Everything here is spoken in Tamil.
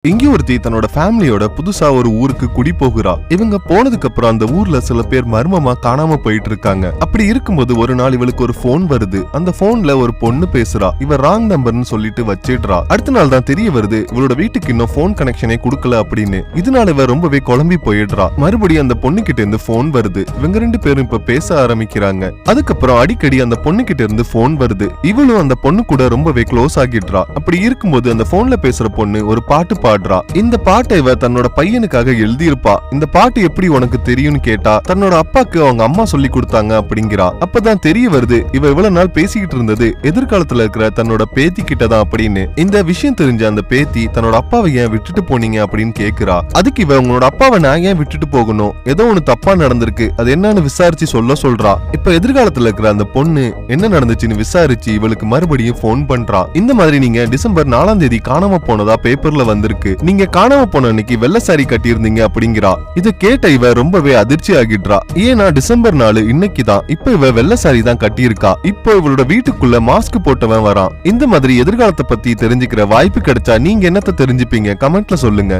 இங்க ஒருத்தி தன்னோட ஃபேமிலியோட புதுசா ஒரு ஊருக்கு குடி போகிறா. இவங்க போனதுக்கு அப்புறம் அந்த ஊர்ல சில பேர் மர்மமா காணாம போயிட்டு இருக்காங்க. அப்படி இருக்கும்போது ஒரு நாள் இவளுக்கு ஒரு போன் வருது. அந்த போன்ல ஒரு பொண்ணு பேசுறா. இவ ராங் நம்பர்னு சொல்லிட்டு வச்சிடுறா. அடுத்த நாள் தான் தெரிய வருது இவளோட வீட்டுக்கு இன்னும் போன் கனெக்ஷனே கொடுக்கல அப்படின்னு. இதனால இவ ரொம்பவே குழம்பி போயிடுறா. மறுபடியும் அந்த பொண்ணு கிட்ட இருந்து போன் வருது. இவங்க ரெண்டு பேரும் இப்ப பேச ஆரம்பிக்கிறாங்க. அதுக்கப்புறம் அடிக்கடி அந்த பொண்ணு கிட்ட இருந்து போன் வருது. இவளும் அந்த பொண்ணு கூட ரொம்பவே க்ளோஸ் ஆகிடுறா. அப்படி இருக்கும்போது அந்த போன்ல பேசுற பொண்ணு ஒரு பாட்டு பாடுறா. இந்த பாட்டை இவ தன்னோட பையனுக்காக எழுதியிருப்பா. இந்த பாட்டு எப்படி உனக்கு தெரியும்னு கேட்டா தன்னோட அப்பாக்கு அவங்க அம்மா சொல்லி கொடுத்தாங்க அப்படிங்கிறா. அப்பதான் தெரிய வருது இவ இவ்வளவு நாள் பேசிக்கிட்டு இருந்தது எதிர்காலத்துல இருக்கிற தன்னோட பேத்தி கிட்டதான் அப்படின்னு. இந்த விஷயம் தெரிஞ்ச அந்த பேத்தி தன்னோட அப்பாவை ஏன் விட்டுட்டு போனீங்க அப்படின்னு கேக்குறா. அதுக்கு இவ உங்களோட அப்பாவை நான் ஏன் விட்டுட்டு போகணும், ஏதோ ஒண்ணு தப்பா நடந்திருக்கு, அது என்னன்னு விசாரிச்சு சொல்றா. இப்ப எதிர்காலத்துல இருக்கிற அந்த பொண்ணு என்ன நடந்துச்சுன்னு விசாரிச்சு இவளுக்கு மறுபடியும் போன் பண்றா. இந்த மாதிரி நீங்க டிசம்பர் 4ஆம் தேதி காணாம போனதா பேப்பர்ல வந்திருக்கு, நீங்க காணாம போன அன்னைக்கு வெள்ளை சாரி கட்டியிருந்தீங்க அப்படிங்கிறா. இத கேட்ட இவ ரொம்பவே அதிர்ச்சி ஆகிடுறா. ஏன்னா டிசம்பர் 4 இன்னைக்குதான். இப்ப இவ வெள்ளை சாரி தான் கட்டியிருக்கா. இப்போ இவளோட வீட்டுக்குள்ள மாஸ்க் போட்டவன் வரான். இந்த மாதிரி எதிர்காலத்தை பத்தி தெரிஞ்சுக்கிற வாய்ப்பு கிடைச்சா நீங்க என்னத்த தெரிஞ்சுப்பீங்க கமெண்ட்ல சொல்லுங்க.